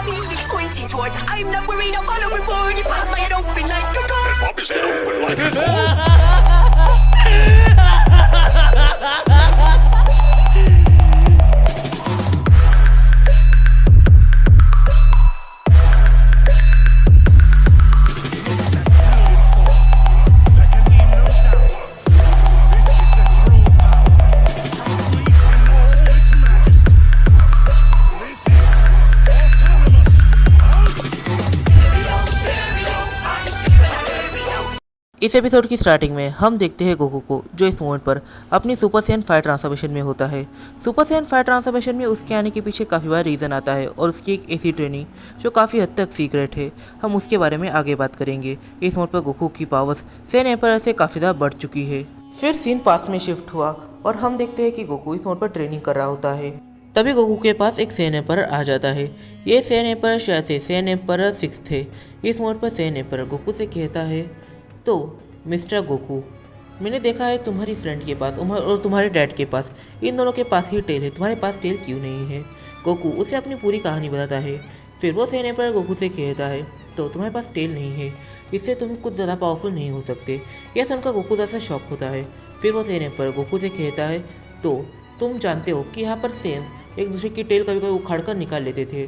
me it's pointing toward. I'm not worried, I'll follow reward. You pop my head open like a gun. And pop his head open like a gun. इस episode की starting में हम देखते हैं Goku को, जो इस moment पर अपनी सुपर सैयन 5 ट्रांसफॉर्मेशन में होता है। सुपर सैयन 5 ट्रांसफॉर्मेशन में उसके आने के पीछे काफ़ी बार रीज़न आता है और उसकी एक ऐसी ट्रेनिंग जो काफ़ी हद तक सीक्रेट है। हम उसके बारे में आगे बात करेंगे। इस मोड पर गोकू की पावर्स सैयन एम्परर से काफ़ी ज़्यादा बढ़ चुकी है। फिर सीन पास में शिफ्ट हुआ और हम देखते हैं कि गोकू इस मोड पर ट्रेनिंग कर रहा होता है। तभी गोकू के पास एक सैयन एम्परर आ जाता है। ये सैयन एम्परर शायद से सैयन एम्परर 6 थे। इस मोड पर सैयन एम्परर गोकू से कहता है, तो मिस्टर गोकू, मैंने देखा है तुम्हारी फ्रेंड के पास और तुम्हारे डैड के पास, इन दोनों के पास ही टेल है, तुम्हारे पास टेल क्यों नहीं है? गोकू उसे अपनी पूरी कहानी बताता है। फिर वो सैयन एम्परर गोकू से कहता है, तो तुम्हारे पास टेल नहीं है, इससे तुम कुछ ज़्यादा पावरफुल नहीं हो सकते। यह सुनकर गोकू ज़्यादा शॉक होता है। फिर वो सैयन एम्परर गोकू से कहता है, तो तुम जानते हो कि यहाँ पर सेंस एक दूसरे की टेल कभी कभी उखाड़ कर निकाल लेते थे,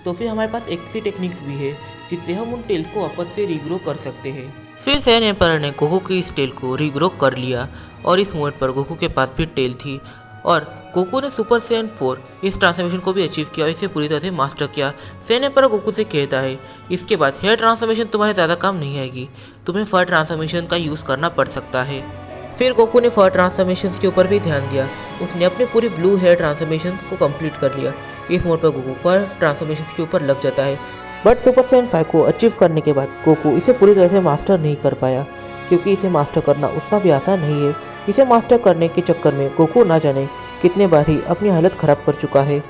तो फिर हमारे पास एक सी टेक्निक्स भी है जिससे हम उन टेल्स को वापस से रीग्रो कर सकते हैं। फिर सैयन एम्परर ने गोकू की इस टेल को रीग्रो कर लिया और इस मोमेंट पर गोकू के पास भी टेल थी और गोकू ने सुपर सैयन 4 इस ट्रांसफॉर्मेशन को भी अचीव किया और इसे पूरी तरह से मास्टर किया। सैयन एम्परर गोकू से कहता है, इसके बाद हेयर ट्रांसफॉर्मेशन तुम्हारे ज़्यादा काम नहीं आएगी, तुम्हें फर ट्रांसफॉर्मेशन का यूज़ करना पड़ सकता है। फिर गोकू ने फर ट्रांसफॉर्मेशन के ऊपर भी ध्यान दिया। उसने अपने पूरी ब्लू हेयर ट्रांसफॉर्मेशन को कंप्लीट कर लिया। इस मोड पर गोकू फर ट्रांसफॉर्मेशन के ऊपर लग जाता है, बट सुपर सैयन 5 को अचीव करने के बाद गोकू इसे पूरी तरह से मास्टर नहीं कर पाया, क्योंकि इसे मास्टर करना उतना भी आसान नहीं है। इसे मास्टर करने के चक्कर में गोकू ना जाने कितने बार ही अपनी हालत खराब कर चुका है।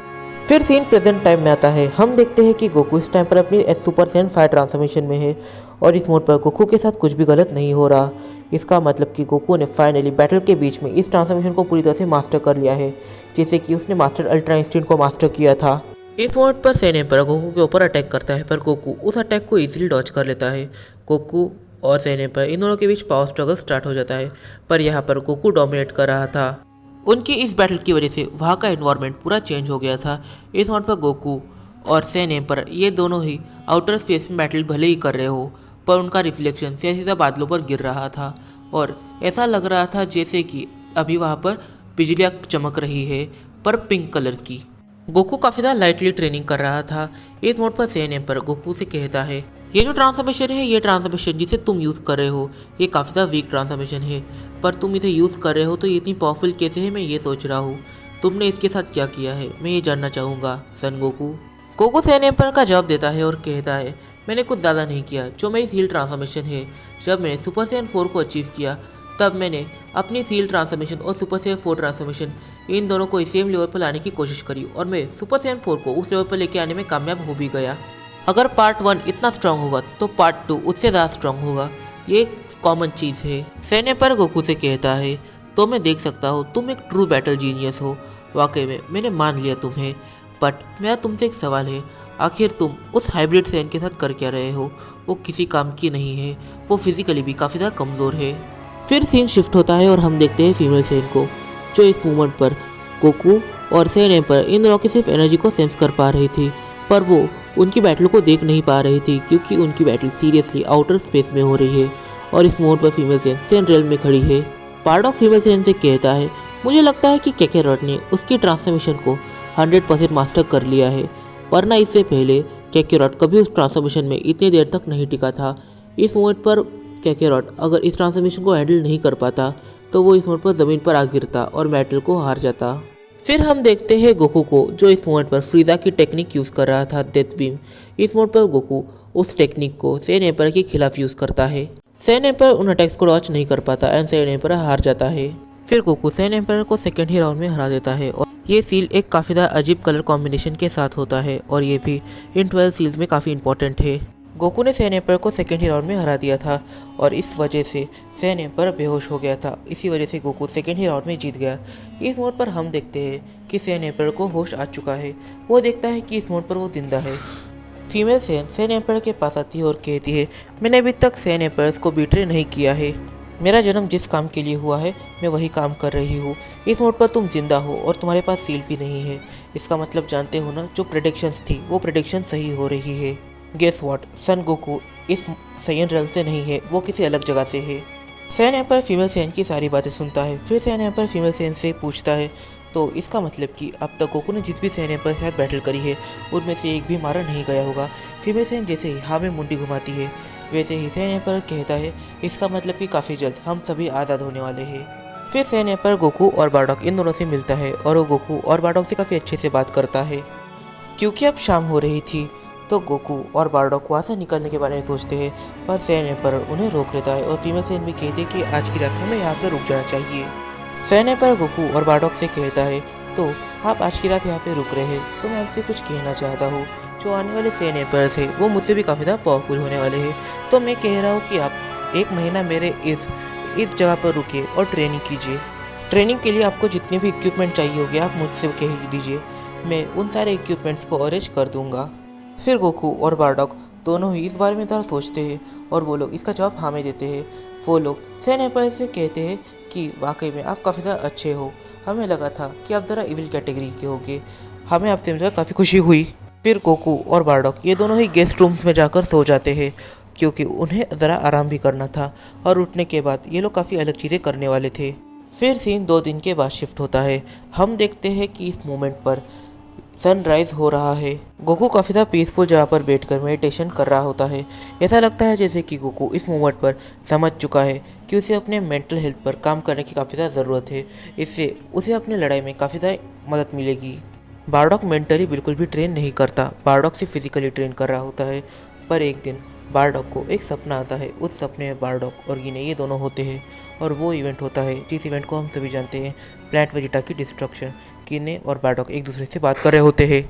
फिर सीन प्रेजेंट टाइम में आता है। हम देखते हैं कि गोकू इस टाइम पर अपनी सुपर सैयन 5 ट्रांसफॉर्मेशन में है और इस मोड पर गोकू के साथ कुछ भी गलत नहीं हो रहा। इसका मतलब कि गोकू ने फाइनली बैटल के बीच में इस ट्रांसफॉर्मेशन को पूरी तरह से मास्टर कर लिया है, जैसे कि उसने मास्टर अल्ट्रा इंस्टेंट को मास्टर किया था। इस मोड पर सैयन एम्परर गोकू के ऊपर अटैक करता है, पर गोकू उस अटैक को इजीली डॉज कर लेता है। गोकू और सैयन एम्परर इन दोनों के बीच पावर स्ट्रगल स्टार्ट हो जाता है, पर यहाँ पर गोकू डोमिनेट कर रहा था। उनकी इस बैटल की वजह से वहाँ का एनवायरनमेंट पूरा चेंज हो गया था। इस मोड पर गोकू और सैयन एम्परर ये दोनों ही आउटर स्पेस में बैटल भले ही कर रहे हो, पर उनका रिफ्लेक्शन सीधा बादलों पर गिर रहा था और ऐसा लग रहा था जैसे कि अभी वहाँ पर बिजलियाँ चमक रही है, पर पिंक कलर की। गोकू काफ़ी ज़्यादा लाइटली ट्रेनिंग कर रहा था। इस मोड पर सैयन एम्परर गोकू से कहता है, ये जो ट्रांसफॉर्मेशन है, ये ट्रांसफॉर्मेशन जिसे तुम यूज़ कर रहे हो, ये काफ़ी ज़्यादा वीक ट्रांसफॉर्मेशन है, पर तुम इसे यूज़ कर रहे हो तो ये इतनी पावरफुल कैसे है, मैं ये सोच रहा हूँ। तुमने इसके साथ क्या किया है, मैं ये जानना चाहूँगा सन गोकू। गोकू सैयन एम्परर का जवाब देता है और कहता है, मैंने कुछ ज़्यादा नहीं किया। जो मेरी सील ट्रांसफॉर्मेशन है, जब मैंने सुपर सैयन 4 को अचीव किया, तब मैंने अपनी सील ट्रांसफॉर्मेशन और सुपर सैयन 4 ट्रांसफॉर्मेशन इन दोनों को सेम लेवल पर लाने की कोशिश करी और मैं सुपर सैयन 4 को उस लेवल पर लेके आने में कामयाब हो भी गया। अगर पार्ट 1 इतना स्ट्रांग होगा तो पार्ट 2 उससे ज़्यादा स्ट्रांग होगा, ये कॉमन चीज़ है। सैयन एम्परर गोकू से कहता है, तो मैं देख सकता हूँ तुम एक ट्रू बैटल जीनियस हो। वाकई में मैंने मान लिया तुम्हें, बट मेरा तुमसे एक सवाल है, आखिर तुम उस हाइब्रिड सैयन के साथ कर क्या रहे हो? वो किसी काम की नहीं है, वो फिजिकली भी काफ़ी ज़्यादा कमज़ोर है। फिर सीन शिफ्ट होता है और हम देखते हैं फीमेल सैयन को, जो इस मूवमेंट पर गोकू और सैयन एम्परर इन दोनों की सिर्फ एनर्जी को सेंस कर पा रही थी, पर वो उनकी बैटल को देख नहीं पा रही थी, क्योंकि उनकी बैटल सीरियसली आउटर स्पेस में हो रही है और इस मोड पर फीमेल सैयन सैयन रेल में खड़ी है। पार्ट ऑफ फीमेल सैयन से कहता है, मुझे लगता है कि कैकेरॉट ने उसकी ट्रांसफॉर्मेशन को 100% मास्टर कर लिया है, वरना इससे पहले कैकेरॉट कभी उस ट्रांसफॉर्मेशन में इतनी देर तक नहीं टिका था। इस मोड पर कैकेरॉट अगर इस ट्रांसफॉर्मेशन को हैंडल नहीं कर पाता तो वो इस मोड पर ज़मीन पर आ गिरता और बैटल को हार जाता। फिर हम देखते हैं गोकू को, जो इस मोड पर फ्रीजा की टेक्निक यूज़ कर रहा था, डेथ बीम। इस मोड पर गोकू उस टेक्निक को सैयन एम्परर के खिलाफ यूज़ करता है। सैयन एम्परर उन अटैक्स को डॉच नहीं कर पाता एंड सैयन एम्परर हार जाता है। फिर गोकू सैयन एम्परर को सेकेंड ही राउंड में हरा देता है और ये सील एक काफ़ी ज़्यादा अजीब कलर कॉम्बिनेशन के साथ होता है और ये भी इन 12 सील्स में काफ़ी इंपॉर्टेंट है। गोकू ने सैयन एम्परर को सेकेंड ही राउंड में हरा दिया था और इस वजह से सैयन एम्परर बेहोश हो गया था। इसी वजह से गोकू सेकेंड ही राउंड में जीत गया। इस मोड पर हम देखते हैं कि सैयन एम्परर को होश आ चुका है। वो देखता है कि इस मोड पर वो जिंदा है। फीमेल सैन एम्पायर के पास आती है और कहती है, मैंने अभी तक सैन एम्पायर्स को बिट्रे नहीं किया है। मेरा जन्म जिस काम के लिए हुआ है मैं वही काम कर रही हूँ। इस मोड पर तुम जिंदा हो और तुम्हारे पास सील भी नहीं है। इसका मतलब जानते हो ना, जो प्रेडिक्शंस थी वो प्रेडिक्शन सही हो रही है। गेस व्हाट, सन गोकू इस सैयन रेल्म से नहीं है, वो किसी अलग जगह से है। सैन एम्पायर फीमेल सैन की सारी बातें सुनता है। फिर सैन एम्पायर फीमेल सैन से पूछता है, तो इसका मतलब कि अब तक गोकू ने जिस भी सैन एम्पायर के साथ बैटल करी है उनमें से एक भी मारा नहीं गया होगा। फीमेल सैन जैसे ही हाँ में मुंडी घुमाती है वैसे ही सैन एम्पायर कहता है, इसका मतलब कि काफ़ी जल्द हम सभी आज़ाद होने वाले हैं। फिर सैन एम्पायर गोकू और बारडॉक इन दोनों से मिलता है और वो गोकू और बारडॉक से काफ़ी अच्छे से बात करता है। क्योंकि अब शाम हो रही थी तो गोकू और बारडॉक वहाँ से निकलने के बारे में सोचते हैं, पर सैन एम्पायर उन्हें रोक लेता है और फीमेल सैन भी कहती है कि आज की रात हमें यहाँ पर रुक जाना चाहिए। सैन एम्पायर गोकू और बारडॉक से कहता है, तो आप आज की रात यहाँ पे रुक रहे हैं तो मैं आपसे कुछ कहना चाहता हूँ। जो आने वाले सैन एम्पायर्स है वो मुझसे भी काफ़ी ज़्यादा पावरफुल होने वाले हैं, तो मैं कह रहा हूँ कि आप 1 महीना मेरे इस जगह पर रुकिए और ट्रेनिंग कीजिए। ट्रेनिंग के लिए आपको जितने भी इक्विपमेंट चाहिए होंगे आप मुझसे कह दीजिए, मैं उन सारे इक्विपमेंट्स को अरेंज कर दूंगा। फिर गोकू और बारडॉक दोनों ही इस बारे में ज़रा सोचते हैं और वो लोग इसका जवाब हमें देते हैं। वो लोग सैन एम्पायर से कहते हैं कि वाकई में आप काफ़ी ज़्यादा अच्छे हो, हमें लगा था कि आप ज़रा इविल कैटेगरी के होगे, हमें आपसे मिलकर काफ़ी खुशी हुई। फिर गोकू और बारडॉक ये दोनों ही गेस्ट रूम्स में जाकर सो जाते हैं क्योंकि उन्हें ज़रा आराम भी करना था और उठने के बाद ये लोग काफ़ी अलग चीज़ें करने वाले थे। फिर सीन 2 दिन के बाद शिफ्ट होता है। हम देखते हैं कि इस मोमेंट पर सनराइज हो रहा है। गोकू काफ़ी ज़्यादा पीसफुल जगह पर बैठकर मेडिटेशन कर रहा होता है। ऐसा लगता है जैसे कि गोकू इस मोमेंट पर समझ चुका है कि उसे अपने मेंटल हेल्थ पर काम करने की काफ़ी ज़्यादा ज़रूरत है। इससे उसे अपनी लड़ाई में काफ़ी ज़्यादा मदद मिलेगी। बारडॉक मेंटली बिल्कुल भी ट्रेन नहीं करता, बारडॉक से फिजिकली ट्रेन कर रहा होता है। पर एक दिन बारडॉक को एक सपना आता है। उस सपने में बारडॉक और गिने ये दोनों होते हैं और वो इवेंट होता है जिस इवेंट को हम सभी जानते हैं, प्लांट वेजिटा की डिस्ट्रक्शन। गिने और बारडॉक एक दूसरे से बात कर रहे होते हैं।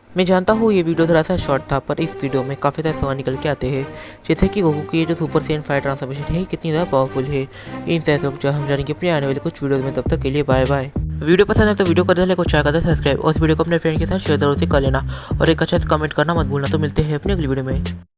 मैं जानता हूँ ये वीडियो थोड़ा सा शॉर्ट था, पर इस वीडियो में काफ़ी सारे सवाल निकल के आते हैं, जैसे कि गोकू की ये जो सुपर सैयन 5 ट्रांसफॉर्मेशन है कितनी ज़्यादा पावरफुल है। इन सारे जो हम जानेंगे अपने आने वाले कुछ वीडियोज़ में। तब तक के लिए बाय बाय। वीडियो पसंद है तो वीडियो कर देना, शेयर कर देना, सब्सक्राइब और इस वीडियो को अपने फ्रेंड के साथ शेयर जरूर से कर लेना और एक अच्छा कमेंट करना मत भूलना। तो मिलते हैं अपनी अगली वीडियो में।